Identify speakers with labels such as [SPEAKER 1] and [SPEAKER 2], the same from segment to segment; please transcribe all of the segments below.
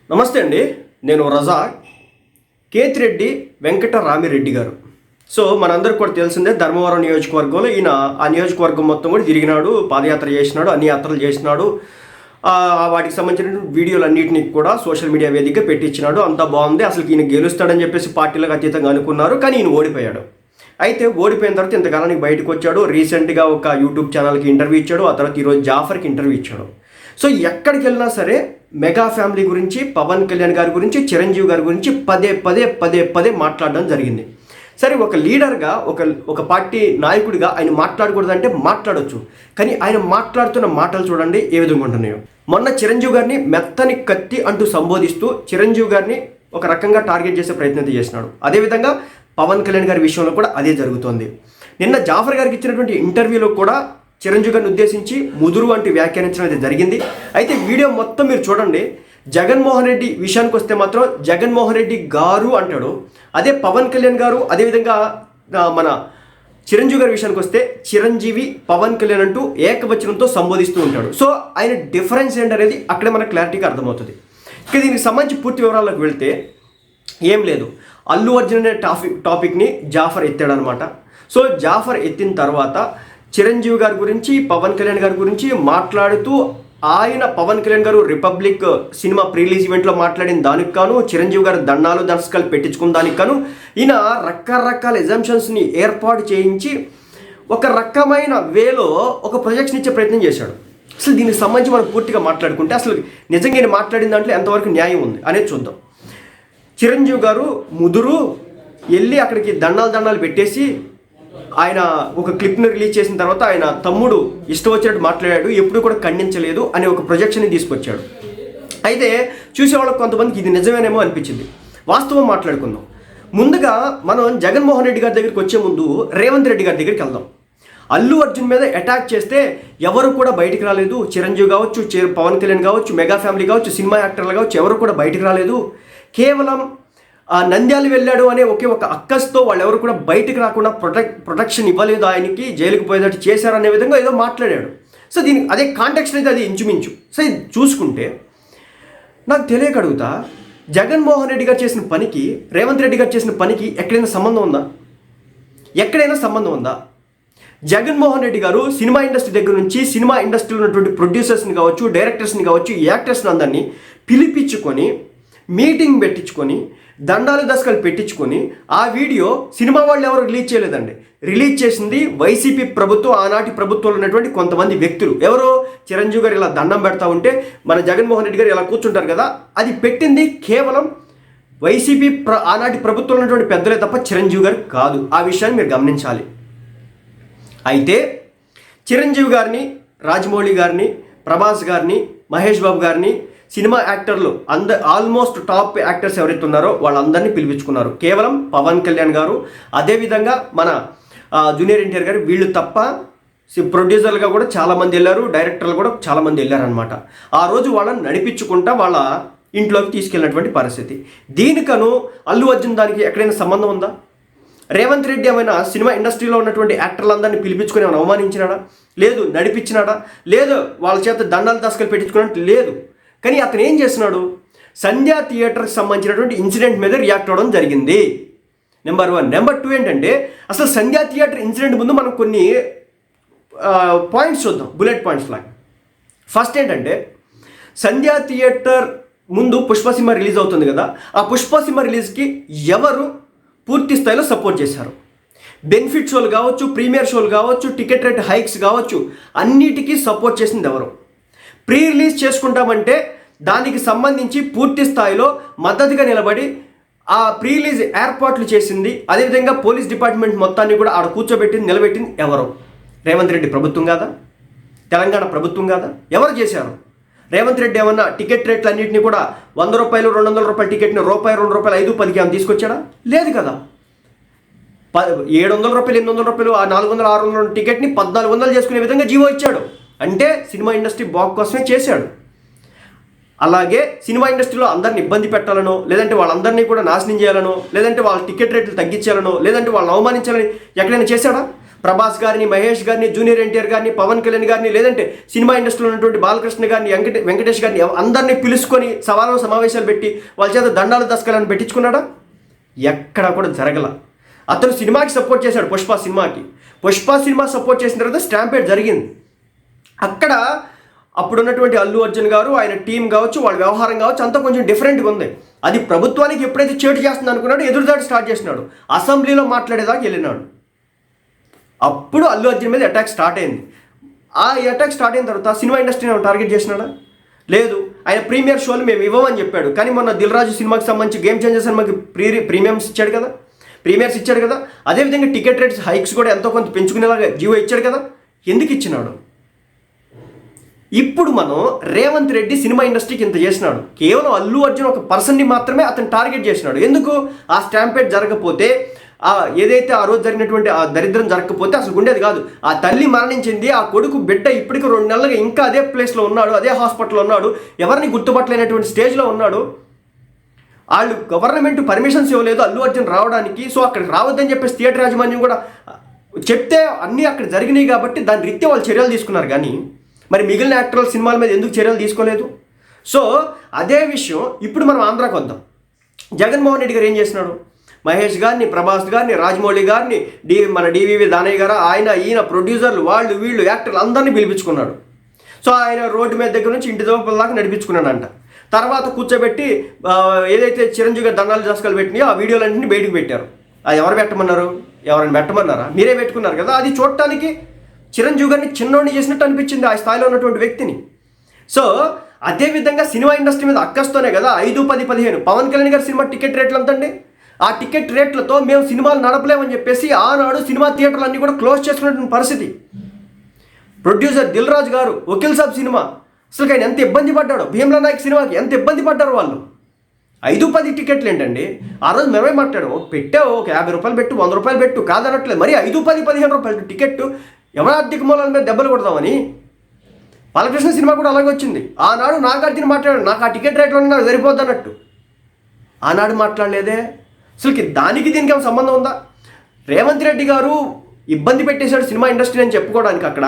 [SPEAKER 1] నమస్తే అండి. నేను రజాక్. కేతిరెడ్డి వెంకట రామిరెడ్డి గారు. సో మనందరికి కూడా తెలిసిందే, ధర్మవరం నియోజకవర్గంలో ఈయన ఆ నియోజకవర్గం మొత్తం కూడా తిరిగినాడు, పాదయాత్ర చేసినాడు, అన్ని యాత్రలు చేసినాడు. వాటికి సంబంధించిన వీడియోలన్నింటినీ కూడా సోషల్ మీడియా వేదికగా పెట్టించినాడు. అంతా బాగుంది. అసలు ఈయన గెలుస్తాడని చెప్పేసి పార్టీలకు అతీతంగా అనుకున్నారు, కానీ ఈయన ఓడిపోయాడు. అయితే ఓడిపోయిన తర్వాత ఇంతకాలానికి బయటకు వచ్చాడు. రీసెంట్గా ఒక యూట్యూబ్ ఛానల్కి ఇంటర్వ్యూ ఇచ్చాడు. ఆ తర్వాత ఈరోజు జాఫర్కి ఇంటర్వ్యూ ఇచ్చాడు. సో ఎక్కడికి వెళ్ళినా సరే మెగా ఫ్యామిలీ గురించి, పవన్ కళ్యాణ్ గారి గురించి, చిరంజీవి గారి గురించి పదే మాట్లాడడం జరిగింది. సరే, ఒక లీడర్గా, ఒక పార్టీ నాయకుడిగా ఆయన మాట్లాడకూడదంటే మాట్లాడొచ్చు, కానీ ఆయన మాట్లాడుతున్న మాటలు చూడండి ఏ విధంగా ఉంటున్నాయో. మొన్న చిరంజీవి గారిని మెత్తని కత్తి అంటూ సంబోధిస్తూ చిరంజీవి గారిని ఒక రకంగా టార్గెట్ చేసే ప్రయత్నం చేసినాడు. అదేవిధంగా పవన్ కళ్యాణ్ గారి విషయంలో కూడా అదే జరుగుతోంది. నిన్న జాఫర్ గారికి ఇచ్చినటువంటి ఇంటర్వ్యూలో కూడా చిరంజీవి గారిని ఉద్దేశించి ముదురు వంటి వ్యాఖ్యానించడం అయితే జరిగింది. అయితే వీడియో మొత్తం మీరు చూడండి. జగన్మోహన్ రెడ్డి విషయానికి వస్తే మాత్రం జగన్మోహన్ రెడ్డి గారు అంటాడు. అదే పవన్ కళ్యాణ్ గారు, అదేవిధంగా మన చిరంజీవి గారి విషయానికి వస్తే చిరంజీవి పవన్ కళ్యాణ్ అంటూ ఏకవచనంతో సంబోధిస్తూ ఉంటాడు. సో ఆయన డిఫరెన్స్ ఏంటనేది అక్కడే మనకు క్లారిటీగా అర్థమవుతుంది. ఇక దీనికి సంబంధించి పూర్తి వివరాల్లోకి వెళ్తే ఏం లేదు, అల్లు అర్జున్ అనే టాపిక్ని జాఫర్ ఎత్తాడనమాట. సో జాఫర్ ఎత్తిన తర్వాత చిరంజీవి గారి గురించి, పవన్ కళ్యాణ్ గారి గురించి మాట్లాడుతూ ఆయన పవన్ కళ్యాణ్ గారు రిపబ్లిక్ సినిమా ప్రీలీజ్ ఈవెంట్లో మాట్లాడిన దానికి కాను, చిరంజీవి గారు దండాలు దర్శకాలు పెట్టించుకున్న దానికి కాను ఈయన రకరకాల ఎగ్జామ్షన్స్ని ఏర్పాటు చేయించి ఒక రకమైన వేలో ఒక ప్రొజెక్షన్ ఇచ్చే ప్రయత్నం చేశాడు. అసలు దీనికి సంబంధించి మనం పూర్తిగా మాట్లాడుకుంటే అసలు నిజంగా ఈయన మాట్లాడిన దాంట్లో ఎంతవరకు న్యాయం ఉంది అనేది చూద్దాం. చిరంజీవి గారు ముదురు వెళ్ళి అక్కడికి దండాలు పెట్టేసి ఆయన ఒక క్లిప్ని రిలీజ్ చేసిన తర్వాత ఆయన తమ్ముడు ఇష్టం వచ్చినట్టు మాట్లాడాడు, ఎప్పుడు కూడా ఖండించలేదు అనే ఒక ప్రొజెక్షన్ని తీసుకొచ్చాడు. అయితే చూసేవాళ్ళకి కొంతమందికి ఇది నిజమేనేమో అనిపించింది. వాస్తవం మాట్లాడుకుందాం. ముందుగా మనం జగన్మోహన్ రెడ్డి గారి దగ్గరికి వచ్చే ముందు రేవంత్ రెడ్డి గారి దగ్గరికి వెళ్దాం. అల్లు అర్జున్ మీద అటాక్ చేస్తే ఎవరు కూడా బయటికి రాలేదు. చిరంజీవి కావచ్చు, పవన్ కళ్యాణ్ కావచ్చు, మెగా ఫ్యామిలీ కావచ్చు, సినిమా యాక్టర్లు కావచ్చు, ఎవరు కూడా బయటికి రాలేదు. కేవలం నంద్యాల వెళ్ళాడు అనే ఒకే ఒక అక్కస్తో వాళ్ళు ఎవరు కూడా బయటకు రాకుండా ప్రొటెక్షన్ ఇవ్వలేదు, ఆయనకి జైలుకు పోయేటట్టు చేశారనే విధంగా ఏదో మాట్లాడాడు. సో దీనికి అదే కాంటెక్స్ట్ అయితే అది ఇంచుమించు. సో ఇది చూసుకుంటే నాకు తెలియక అడుగుతా, జగన్మోహన్ రెడ్డి గారు చేసిన పనికి, రేవంత్ రెడ్డి గారు చేసిన పనికి ఎక్కడైనా సంబంధం ఉందా? ఎక్కడైనా సంబంధం ఉందా? జగన్మోహన్ రెడ్డి గారు సినిమా ఇండస్ట్రీ దగ్గర నుంచి, సినిమా ఇండస్ట్రీలో ఉన్నటువంటి ప్రొడ్యూసర్స్ని కావచ్చు, డైరెక్టర్స్ని కావచ్చు, యాక్టర్స్ని అందరినీ పిలిపించుకొని మీటింగ్ పెట్టించుకొని దండాలు దశకాలు పెట్టించుకొని ఆ వీడియో సినిమా వాళ్ళు ఎవరు రిలీజ్ చేయలేదండి. రిలీజ్ చేసింది వైసీపీ ప్రభుత్వం, ఆనాటి ప్రభుత్వంలో ఉన్నటువంటి కొంతమంది వ్యక్తులు. ఎవరో చిరంజీవి గారు ఇలా దండం పెడతా ఉంటే మన జగన్మోహన్ రెడ్డి గారు ఇలా కూర్చుంటారు కదా, అది పెట్టింది కేవలం వైసీపీ ఆనాటి ప్రభుత్వంలో ఉన్నటువంటి పెద్దలే తప్ప చిరంజీవి గారు కాదు. ఆ విషయాన్ని మీరు గమనించాలి. అయితే చిరంజీవి గారిని, రాజమౌళి గారిని, ప్రభాస్ గారిని, మహేష్ బాబు గారిని, సినిమా యాక్టర్లు ఆల్మోస్ట్ టాప్ యాక్టర్స్ ఎవరైతే ఉన్నారో వాళ్ళందరినీ పిలిపించుకున్నారు. కేవలం పవన్ కళ్యాణ్ గారు, అదేవిధంగా మన జూనియర్ ఎన్టీఆర్ గారు, వీళ్ళు తప్ప ప్రొడ్యూసర్లుగా కూడా చాలామంది వెళ్ళారు, డైరెక్టర్లు కూడా చాలామంది వెళ్ళారనమాట. ఆ రోజు వాళ్ళని నడిపించుకుంటా వాళ్ళ ఇంట్లోకి తీసుకెళ్ళినటువంటి పరిస్థితి. దీనికను అల్లు అర్జున్ దానికి ఎక్కడైనా సంబంధం ఉందా? రేవంత్ రెడ్డి ఏమైనా సినిమా ఇండస్ట్రీలో ఉన్నటువంటి యాక్టర్లందరినీ పిలిపించుకొని ఏమైనా అవమానించినాడా? లేదు. నడిపించినాడా? లేదు. వాళ్ళ చేత దండాలు దశకాలు పెట్టించుకున్నట్టు లేదు. కానీ అతను ఏం చేస్తున్నాడు? సంధ్యా థియేటర్కి సంబంధించినటువంటి ఇన్సిడెంట్ మీద రియాక్ట్ అవ్వడం జరిగింది. నెంబర్ 1. నెంబర్ 2 ఏంటంటే, అసలు సంధ్యా థియేటర్ ఇన్సిడెంట్ ముందు మనం కొన్ని పాయింట్స్ చూద్దాం, బుల్లెట్ పాయింట్స్ లాగా. ఫస్ట్ ఏంటంటే, సంధ్యా థియేటర్ ముందు పుష్ప సినిమా రిలీజ్ అవుతుంది కదా, ఆ పుష్ప సినిమా రిలీజ్కి ఎవరు పూర్తి స్థాయిలో సపోర్ట్ చేశారు? బెనిఫిట్ షోలు కావచ్చు, ప్రీమియర్ షోలు కావచ్చు, టికెట్ రేట్ హైక్స్ కావచ్చు, అన్నిటికీ సపోర్ట్ చేసింది ఎవరు? ప్రీ రిలీజ్ చేసుకుంటామంటే దానికి సంబంధించి పూర్తి స్థాయిలో మద్దతుగా నిలబడి ఆ ప్రీ రిలీజ్ ఏర్పాట్లు చేసింది, అదేవిధంగా పోలీస్ డిపార్ట్మెంట్ మొత్తాన్ని కూడా ఆడ కూర్చోబెట్టింది, నిలబెట్టింది ఎవరు? రేవంత్ రెడ్డి ప్రభుత్వం కాదా? తెలంగాణ ప్రభుత్వం కాదా? ఎవరు చేశారు? రేవంత్ రెడ్డి ఏమన్నా టికెట్ రేట్లు అన్నింటినీ కూడా 100 రూపాయలు, 200 రూపాయల టికెట్ని రూపాయి, 2 రూపాయలు, 5, 10కి ఏమైనా తీసుకొచ్చాడా? లేదు కదా. 700 రూపాయలు, 800 రూపాయలు, ఆ 400, 600 టికెట్ని 1400 చేసుకునే విధంగా జీవో ఇచ్చాడు. అంటే సినిమా ఇండస్ట్రీ బాగు కోసమే చేశాడు. అలాగే సినిమా ఇండస్ట్రీలో అందరిని ఇబ్బంది పెట్టాలనో, లేదంటే వాళ్ళందరినీ కూడా నాశనం చేయాలనో, లేదంటే వాళ్ళ టికెట్ రేట్లు తగ్గించాలనో, లేదంటే వాళ్ళని అవమానించాలని ఎక్కడైనా చేశాడా? ప్రభాస్ గారిని, మహేష్ గారిని, జూనియర్ ఎన్టీఆర్ గారిని, పవన్ కళ్యాణ్ గారిని, లేదంటే సినిమా ఇండస్ట్రీలో ఉన్నటువంటి బాలకృష్ణ గారిని, వెంకటేష్ గారిని అందరినీ పిలుచుకొని సమావేశాలు పెట్టి వాళ్ళ చేత దండాలు దశకాలను పెట్టించుకున్నాడా? ఎక్కడా కూడా జరగల. అతను సినిమాకి సపోర్ట్ చేశాడు, పుష్ప సినిమా సపోర్ట్ చేసిన తర్వాత స్టాంపేడ్ జరిగింది. అక్కడ అప్పుడున్నటువంటి అల్లు అర్జున్ గారు, ఆయన టీం కావచ్చు, వాళ్ళ వ్యవహారం కావచ్చు, అంతా కొంచెం డిఫరెంట్గా ఉంది. అది ప్రభుత్వానికి ఎప్పుడైతే చేటు చేస్తుంది అనుకున్నాడో ఎదురుదాడి స్టార్ట్ చేసినాడు, అసెంబ్లీలో మాట్లాడేదాకా వెళ్ళినాడు. అప్పుడు అల్లు అర్జున్ మీద అటాక్ స్టార్ట్ అయింది. ఆ అటాక్ స్టార్ట్ అయిన తర్వాత సినిమా ఇండస్ట్రీని టార్గెట్ చేసినాడా? లేదు. ఆయన ప్రీమియర్ షోలు మేము ఇవ్వమని చెప్పాడు. కానీ మొన్న దిల్ రాజు సినిమాకి సంబంధించి గేమ్ చేంజర్ సినిమాకి ప్రీమియర్స్ ఇచ్చాడు కదా. అదేవిధంగా టికెట్ రేట్స్ హైక్స్ కూడా ఎంతో కొంత పెంచుకునేలాగా జీవో ఇచ్చాడు కదా. ఎందుకు ఇచ్చినాడు? ఇప్పుడు మనం రేవంత్ రెడ్డి సినిమా ఇండస్ట్రీకి ఇంత చేసినాడు. కేవలం అల్లు అర్జున్ ఒక పర్సన్ని మాత్రమే అతను టార్గెట్ చేసినాడు. ఎందుకు? ఆ స్టాంపేడ్ జరగకపోతే, ఏదైతే ఆ రోజు జరిగినటువంటి ఆ దరిద్రం జరగకపోతే అసలు ఉండేది కాదు. ఆ తల్లి మరణించింది, ఆ కొడుకు బిడ్డ ఇప్పటికి 2 నెలలుగా ఇంకా అదే ప్లేస్లో ఉన్నాడు, అదే హాస్పిటల్లో ఉన్నాడు, ఎవరిని గుర్తుపట్టలేనటువంటి స్టేజ్లో ఉన్నాడు. వాళ్ళు గవర్నమెంట్ పర్మిషన్స్ ఇవ్వలేదు అల్లు అర్జున్ రావడానికి. సో అక్కడికి రావద్దని చెప్పేసి థియేటర్ యాజమాన్యం కూడా చెప్తే అన్నీ అక్కడ జరిగినాయి కాబట్టి దాని రీత్యా వాళ్ళు చర్యలు తీసుకున్నారు. కానీ మరి మిగిలిన యాక్టర్ల సినిమాల మీద ఎందుకు చర్యలు తీసుకోలేదు? సో అదే విషయం ఇప్పుడు మనం ఆంధ్రాకి వద్దాం. జగన్మోహన్ రెడ్డి గారు ఏం చేసినాడు? మహేష్ గారిని, ప్రభాస్ గారిని, రాజమౌళి గారిని, మన డివివి దానయ్య గారు, ఈయన ప్రొడ్యూసర్లు, వీళ్ళు యాక్టర్లు అందరినీ పిలిపించుకున్నాడు. సో ఆయన రోడ్డు మీద దగ్గర నుంచి ఇంటి దోపల దాకా నడిపించుకున్నాడంట. తర్వాత కూర్చోబెట్టి ఏదైతే చిరంజీవి గారు దండాలు దశకాలు పెట్టినాయో ఆ వీడియోలన్నింటినీ బయటకు పెట్టారు. అది ఎవరు పెట్టమన్నారు? ఎవరైనా పెట్టమన్నారా? మీరే పెట్టుకున్నారు కదా. అది చూడటానికి చిరంజీవి గారిని చిన్నోడిని చేసినట్టు అనిపించింది ఆ స్థాయిలో ఉన్నటువంటి వ్యక్తిని. సో అదేవిధంగా సినిమా ఇండస్ట్రీ మీద అక్కస్తోనే కదా 5, 10, 15 పవన్ కళ్యాణ్ గారి సినిమా టికెట్ రేట్లు ఎంతండి? ఆ టికెట్ రేట్లతో మేము సినిమాలు నడపలేమని చెప్పేసి ఆనాడు సినిమా థియేటర్లు అన్నీ కూడా క్లోజ్ చేసుకున్నటువంటి పరిస్థితి. ప్రొడ్యూసర్ దిల్ రాజు గారు వకీల్ సాబ్ సినిమా అసలు ఆయన ఎంత ఇబ్బంది పడ్డాడో, భీమ్లా నాయక్ సినిమాకి ఎంత ఇబ్బంది పడ్డారు వాళ్ళు. 5, 10 టికెట్లు ఏంటండి? ఆ రోజు మేమే మాట్లాడాము, పెట్టావు ఒక 50 రూపాయలు పెట్టు, 100 రూపాయలు పెట్టు, కాదనట్లేదు. మరి 5, 10, 15 రూపాయలు టికెట్ ఎవరి ఆర్థిక మూలాల మీద దెబ్బలు కొడదామని. బాలకృష్ణ సినిమా కూడా అలాగే వచ్చింది. ఆనాడు నాగార్జున మాట్లాడాడు, నాకు ఆ టికెట్ రేట్లో నాకు సరిపోద్ది అన్నట్టు. ఆనాడు మాట్లాడలేదే. అసలుకి దానికి దీనికి ఏమైనా సంబంధం ఉందా? రేవంత్ రెడ్డి గారు ఇబ్బంది పెట్టేశాడు సినిమా ఇండస్ట్రీ అని చెప్పుకోవడానికి అక్కడ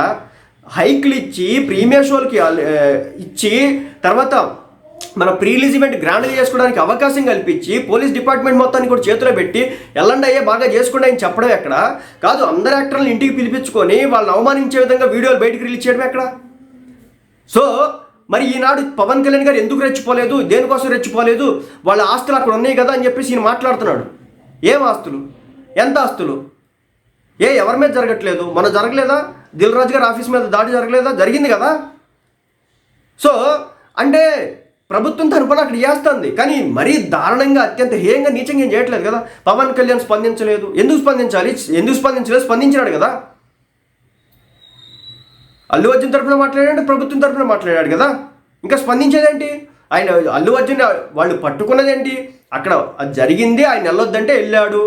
[SPEAKER 1] హైక్లు ఇచ్చి, ప్రీమియర్ షోలకి ఇచ్చి, తర్వాత మన ప్రీ రిలీజ్ ఈవెంట్ గ్రాండ్గా చేసుకోవడానికి అవకాశం కల్పించి, పోలీస్ డిపార్ట్మెంట్ మొత్తాన్ని కూడా చేతిలో పెట్టి ఎల్లండి అయ్యే బాగా చేసుకోండి అని చెప్పడం ఎక్కడ? కాదు, అందరు యాక్టర్లను ఇంటికి పిలిపించుకొని వాళ్ళని అవమానించే విధంగా వీడియోలు బయటకు రిలీజ్ చేయడం ఎక్కడ? సో మరి ఈనాడు పవన్ కళ్యాణ్ గారు ఎందుకు రెచ్చిపోలేదు, దేనికోసం రెచ్చిపోలేదు, వాళ్ళ ఆస్తులు అక్కడ ఉన్నాయి కదా అని చెప్పేసి ఈయన మాట్లాడుతున్నాడు. ఏం ఆస్తులు? ఎంత ఆస్తులు? ఎవరి మీద జరగట్లేదు? మన జరగలేదా? దిల్ రాజు గారి ఆఫీస్ మీద దాడి జరగలేదా? జరిగింది కదా. సో అంటే ప్రభుత్వం తరపున అక్కడ చేస్తుంది, కానీ మరీ దారుణంగా, అత్యంత హేయంగా, నీచంగా ఏం చేయట్లేదు కదా. పవన్ కళ్యాణ్ స్పందించలేదు. ఎందుకు స్పందించాలి? స్పందించినాడు కదా. అల్లు అర్జున్ తరపున మాట్లాడాడు, ప్రభుత్వం తరపున మాట్లాడాడు కదా. ఇంకా స్పందించేదేంటి? ఆయన అల్లు అర్జున్ వాళ్ళు పట్టుకున్నదేంటి? అక్కడ అది జరిగింది, ఆయన వెళ్ళొద్దంటే వెళ్ళాడు.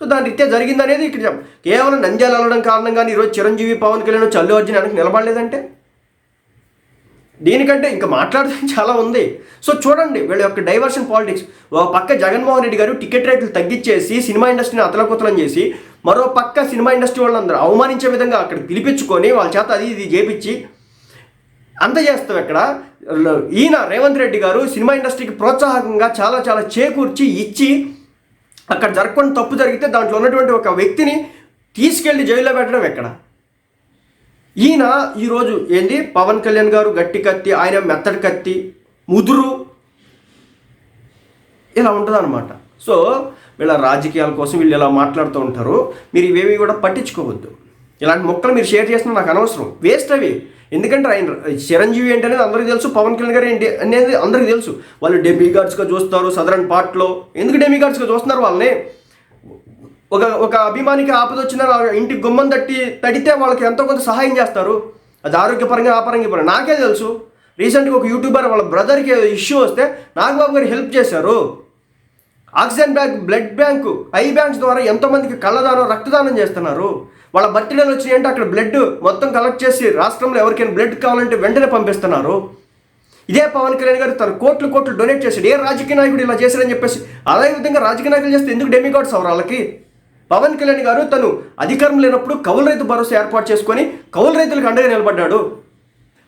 [SPEAKER 1] సో దాని రీత్యా జరిగింది అనేది ఇక్కడ కేవలం నంద్యాల వెళ్ళడం కారణంగానే ఈరోజు చిరంజీవి, పవన్ కళ్యాణ్ వచ్చి అల్లు అర్జున్ వెనక్కి నిలబడలేదంటే దీనికంటే ఇంకా మాట్లాడడం చాలా ఉంది. సో చూడండి వీళ్ళ యొక్క డైవర్షన్ పాలిటిక్స్. ఒక పక్క జగన్మోహన్ రెడ్డి గారు టికెట్ రేట్లు తగ్గించేసి సినిమా ఇండస్ట్రీని అతలకుతలం చేసి, మరో పక్క సినిమా ఇండస్ట్రీ వాళ్ళందరూ అవమానించే విధంగా అక్కడ పిలిపించుకొని వాళ్ళ చేత అది ఇది చేపించి అంత చేస్తాం. ఇక్కడ ఈయన రేవంత్ రెడ్డి గారు సినిమా ఇండస్ట్రీకి ప్రోత్సాహకంగా చాలా చాలా చేకూర్చి ఇచ్చి, అక్కడ జరగకుండా తప్పు జరిగితే దాంట్లో ఉన్నటువంటి ఒక వ్యక్తిని తీసుకెళ్ళి జైల్లో పెట్టడం ఎక్కడ? ఈయన ఈరోజు ఏంది, పవన్ కళ్యాణ్ గారు గట్టి కత్తి, ఆయన మెత్తడి కత్తి, ముదురు, ఇలా ఉంటుంది అనమాట. సో వీళ్ళ రాజకీయాల కోసం వీళ్ళు ఇలా మాట్లాడుతూ ఉంటారు. మీరు ఇవేవి కూడా పట్టించుకోవద్దు. ఇలాంటి మొక్కలు మీరు షేర్ చేసినా నాకు అనవసరం, వేస్ట్ అవి. ఎందుకంటే ఆయన చిరంజీవి ఏంటి అనేది అందరికీ తెలుసు, పవన్ కళ్యాణ్ గారు ఏంటి అనేది అందరికీ తెలుసు. వాళ్ళు డెమిగార్డ్స్గా చూస్తారు సదరన్ పార్ట్లో. ఎందుకు డెమిగార్డ్స్గా చూస్తున్నారు వాళ్ళని? ఒక అభిమానికి ఆపద వచ్చిన ఇంటికి గుమ్మం తడితే వాళ్ళకి ఎంతో కొంత సహాయం చేస్తారు. అది ఆరోగ్యపరంగా, ఆపరంగా నాకే తెలుసు. రీసెంట్గా ఒక యూట్యూబర్ వాళ్ళ బ్రదర్కి ఇష్యూ వస్తే నాగబాబు గారు హెల్ప్ చేశారు. Oxygen bank, blood bank, I banks ద్వారా ఎంతోమందికి కళ్ళదానం, రక్తదానం చేస్తున్నారు. వాళ్ళ బర్త్డేలు వచ్చినాయంటే అక్కడ బ్లడ్ మొత్తం కలెక్ట్ చేసి రాష్ట్రంలో ఎవరికైనా బ్లడ్ కావాలంటే వెంటనే పంపిస్తున్నారు. ఇదే పవన్ కళ్యాణ్ గారు తన కోట్లు డొనేట్ చేశాడు. ఏ రాజకీయ నాయకుడు ఇలా చేశారని చెప్పేసి అదేవిధంగా రాజకీయ నాయకులు చేస్తే ఎందుకు డెమిగాడ్స్ అవరు వాళ్ళకి? పవన్ కళ్యాణ్ గారు తను అధికారం లేనప్పుడు కౌలు రైతు భరోసా ఏర్పాటు చేసుకొని కౌలు రైతులకు అండగా నిలబడ్డాడు.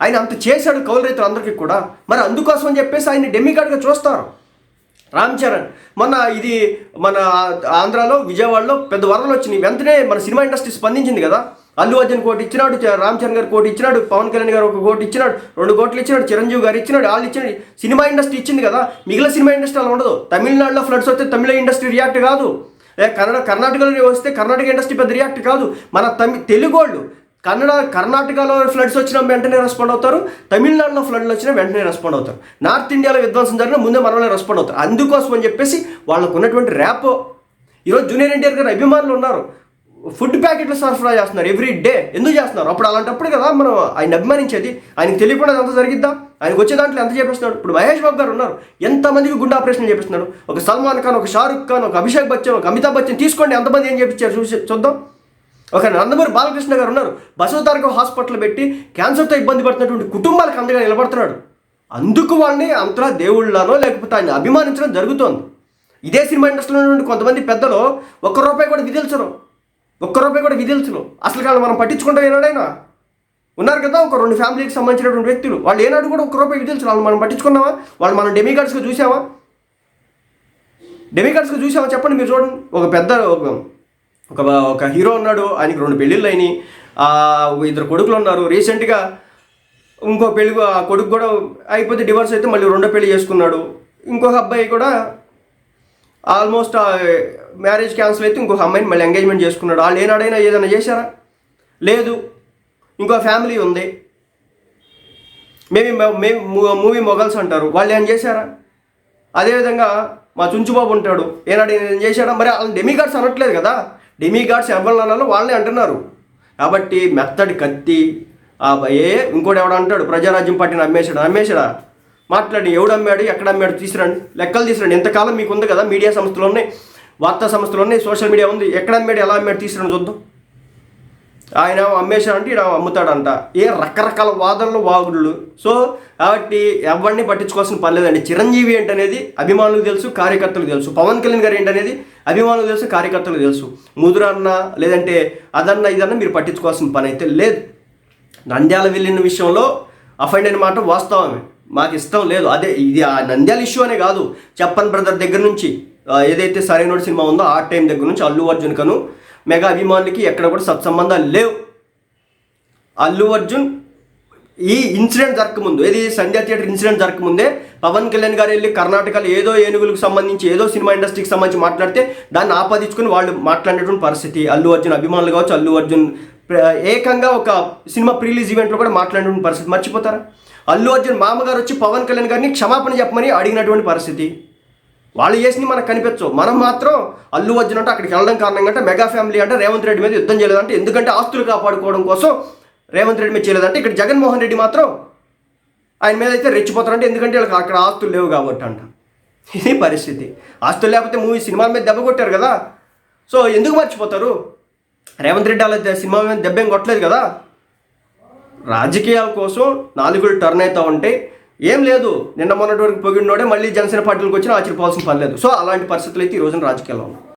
[SPEAKER 1] ఆయన అంత చేశాడు కౌలు రైతులందరికీ కూడా. మరి అందుకోసం అని చెప్పేసి ఆయన డెమికార్డ్గా చూస్తారు. రామ్ చరణ్ మన ఆంధ్రాలో విజయవాడలో పెద్ద వరదలు వచ్చినాయి. వెంటనే మన సినిమా ఇండస్ట్రీ స్పందించింది కదా. అల్లు అర్జున్ కోటి ఇచ్చినాడు, రామ్ చరణ్ గారు కోటి ఇచ్చినాడు, పవన్ కళ్యాణ్ గారు 1 కోటి ఇచ్చినాడు, 2 కోట్లు ఇచ్చినాడు, చిరంజీవి గారు ఇచ్చినాడు, వాళ్ళు ఇచ్చినాడు. సినిమా ఇండస్ట్రీ ఇచ్చింది కదా. మిగిలిన సినిమా ఇండస్ట్రీ అలా ఉండదు. తమిళనాడులో ఫ్లడ్స్ వస్తే తమిళ ఇండస్ట్రీ రియాక్ట్ కాదు. కర్ణాటకలో వస్తే కర్ణాటక ఇండస్ట్రీ పెద్ద రియాక్ట్ కాదు. మన తెలుగు వాళ్ళు కర్ణాటకలో ఫ్లడ్స్ వచ్చినా వెంటనే రెస్పాండ్ అవుతారు, తమిళనాడులో ఫ్లడ్లు వచ్చినా వెంటనే రెస్పాండ్ అవుతారు, నార్త్ ఇండియాలో విధ్వంసం జరిగినా ముందే మనమే రెస్పాండ్ అవుతారు. అందుకోసం అని చెప్పేసి వాళ్ళకు ఉన్నటువంటి ర్యాపో. ఈరోజు జూనియర్ ఎన్టీఆర్ గారు అభిమానులు ఉన్నారు, ఫుడ్ ప్యాకెట్లు సరఫరా చేస్తున్నారు ఎవ్రీ డే. ఎందుకు చేస్తున్నారు? అప్పుడు అలాంటప్పుడు కదా మనం ఆయన అభిమానించేది. ఆయనకు తెలియకుండా అంత జరిగిద్దా? ఆయనకు వచ్చే దాంట్లో ఎంత చేపిస్తున్నాడు? ఇప్పుడు మహేష్ బాబు గారు ఉన్నారు, ఎంతమందికి గుండె ఆపరేషన్ చేపిస్తున్నాడు. ఒక సల్మాన్ ఖాన్, ఒక షారుఖ్ ఖాన్, ఒక అభిషేక్ బచ్చన్, ఒక అమితాబ్ బచ్చన్ తీసుకోండి, ఎంతమంది ఏం చేపించారు చూద్దాం. ఒక నందమూరి బాలకృష్ణ గారు ఉన్నారు, బసవతారక హాస్పిటల్ పెట్టి క్యాన్సర్తో ఇబ్బంది పడుతున్నటువంటి కుటుంబాలకు అండగా నిలబడుతున్నాడు. అందుకు వాళ్ళని అంతలా దేవుళ్ళనో లేకపోతే ఆయన అభిమానించడం జరుగుతోంది. ఇదే సినిమా ఇండస్ట్రీలో నుండి కొంతమంది పెద్దలు ₹1 కూడా విధించరు. అసలు కాదు మనం పట్టించుకుంటాం. ఏనాడైనా ఉన్నారు కదా ఒక 2 ఫ్యామిలీకి సంబంధించినటువంటి వ్యక్తులు, వాళ్ళు ఏనాడు కూడా ₹1 విధించరు. వాళ్ళు మనం పట్టించుకున్నావా? వాళ్ళు మనం డెమికార్డ్స్గా చూసావా? చెప్పండి మీరు. చూడండి, ఒక పెద్ద ఒక హీరో ఉన్నాడు, ఆయనకి 2 పెళ్ళిళ్ళు అయినాయి, 2 కొడుకులు ఉన్నారు. రీసెంట్గా ఇంకో పెళ్ళి ఆ కొడుకు కూడా అయిపోతే డివోర్స్ అయితే మళ్ళీ 2వ పెళ్లి చేసుకున్నాడు. ఇంకొక అబ్బాయి కూడా ఆల్మోస్ట్ మ్యారేజ్ క్యాన్సిల్ అయితే ఇంకొక అమ్మాయిని మళ్ళీ ఎంగేజ్మెంట్ చేసుకున్నాడు. వాళ్ళు ఏనాడైనా ఏదైనా చేశారా? లేదు. ఇంకో ఫ్యామిలీ ఉంది, మూవీ మొగల్స్ అంటారు, వాళ్ళు ఏం చేశారా? అదేవిధంగా మా చుంచుబాబు ఉంటాడు, ఏనాడు ఏం చేశాడా? మరి వాళ్ళని డెమిగాడ్స్ అనట్లేదు కదా. డెమిగాడ్స్ ఎవరినో వాళ్ళే అంటున్నారు. కాబట్టి మెత్తడి కత్తి ఇంకోటి ఎవడ అంటాడు ప్రజారాజ్యం పార్టీని అమ్మేశాడా? మాట్లాడి ఎవడు అమ్మాడు, ఎక్కడ అమ్మాడు తీసుకురండి, లెక్కలు తీసుకురండి. ఎంతకాలం మీకు ఉంది కదా, మీడియా సంస్థలు ఉన్నాయి, వార్తా సంస్థలు ఉన్నాయి, సోషల్ మీడియా ఉంది, ఎక్కడ అమ్మాడు, ఎలా అమ్మాడు తీసుకురండి చూద్దాం. ఆయన అమ్మేశాడంటే ఈయన అమ్ముతాడంట. రకరకాల వాదనలు వాగుళ్ళు. సో కాబట్టి ఎవరిని పట్టించుకోవాల్సిన పని లేదండి. చిరంజీవి ఏంటనేది అభిమానులకు తెలుసు, కార్యకర్తలకు తెలుసు. పవన్ కళ్యాణ్ గారు ఏంటనేది అభిమానులకు తెలుసు, కార్యకర్తలకు తెలుసు. ముదురన్నా లేదంటే ఇదన్నా మీరు పట్టించుకోవాల్సిన పని అయితే లేదు. నంద్యాల వెళ్ళిన విషయంలో అఫైండ్ అయిన మాట వాస్తవమే, మాకు ఇష్టం లేదు. ఇది ఆ నంద్యాల ఇష్యూ అనే కాదు, చెప్పన్ బ్రదర్ దగ్గర నుంచి ఏదైతే సరైనోడు సినిమా ఉందో ఆ టైం దగ్గర నుంచి అల్లు అర్జున్ కను మెగా అభిమానులకి ఎక్కడ కూడా సత్సంబంధాలు లేవు. అల్లు అర్జున్ ఈ ఇన్సిడెంట్ జరగకముందు, సంధ్యా థియేటర్ ఇన్సిడెంట్ జరగకముందే పవన్ కళ్యాణ్ గారు వెళ్ళి కర్ణాటకలో ఏదో ఏనుగులకు సంబంధించి ఏదో సినిమా ఇండస్ట్రీకి సంబంధించి మాట్లాడితే దాన్ని ఆపాదించుకుని వాళ్ళు మాట్లాడినటువంటి పరిస్థితి. అల్లు అర్జున్ అభిమానులు కావచ్చు, అల్లు అర్జున్ ఏకంగా ఒక సినిమా ప్రీలీజ్ ఈవెంట్లో కూడా మాట్లాడినటువంటి పరిస్థితి మర్చిపోతారా? అల్లు అర్జున్ మామగారు వచ్చి పవన్ కళ్యాణ్ గారిని క్షమాపణ చెప్పమని అడిగినటువంటి పరిస్థితి. వాళ్ళు చేసింది మనకు కనిపించవు. మనం మాత్రం అల్లు అర్జున్ అంటే అక్కడికి వెళ్ళడం కారణంగా అంటే మెగా ఫ్యామిలీ అంటే రేవంత్ రెడ్డి మీద యుద్ధం చేయలేదంటే, ఎందుకంటే ఆస్తులు కాపాడుకోవడం కోసం రేవంత్ రెడ్డి మీద చేయలేదంటే, ఇక్కడ జగన్మోహన్ రెడ్డి మాత్రం ఆయన మీద అయితే రెచ్చిపోతారంటే ఎందుకంటే వీళ్ళకి అక్కడ ఆస్తులు లేవు కాబట్టి అంట. ఇది పరిస్థితి. ఆస్తులు లేకపోతే సినిమా మీద దెబ్బ కొట్టారు కదా. సో ఎందుకు మర్చిపోతారు? రేవంత్ రెడ్డి అలా సినిమా మీద దెబ్బ ఏం కొట్టలేదు కదా. రాజకీయాల కోసం నాలుగులు టర్న్ అవుతూ ఉంటే ఏం లేదు, నిన్న మొన్నటి వరకు పొగిడినోడే మళ్ళీ జనసేన పార్టీలకు వచ్చినా ఆశ్చర్యపోవాల్సిన పని లేదు. సో అలాంటి పరిస్థితులు అయితే ఈ రోజున రాజకీయాల్లో ఉన్నాయి.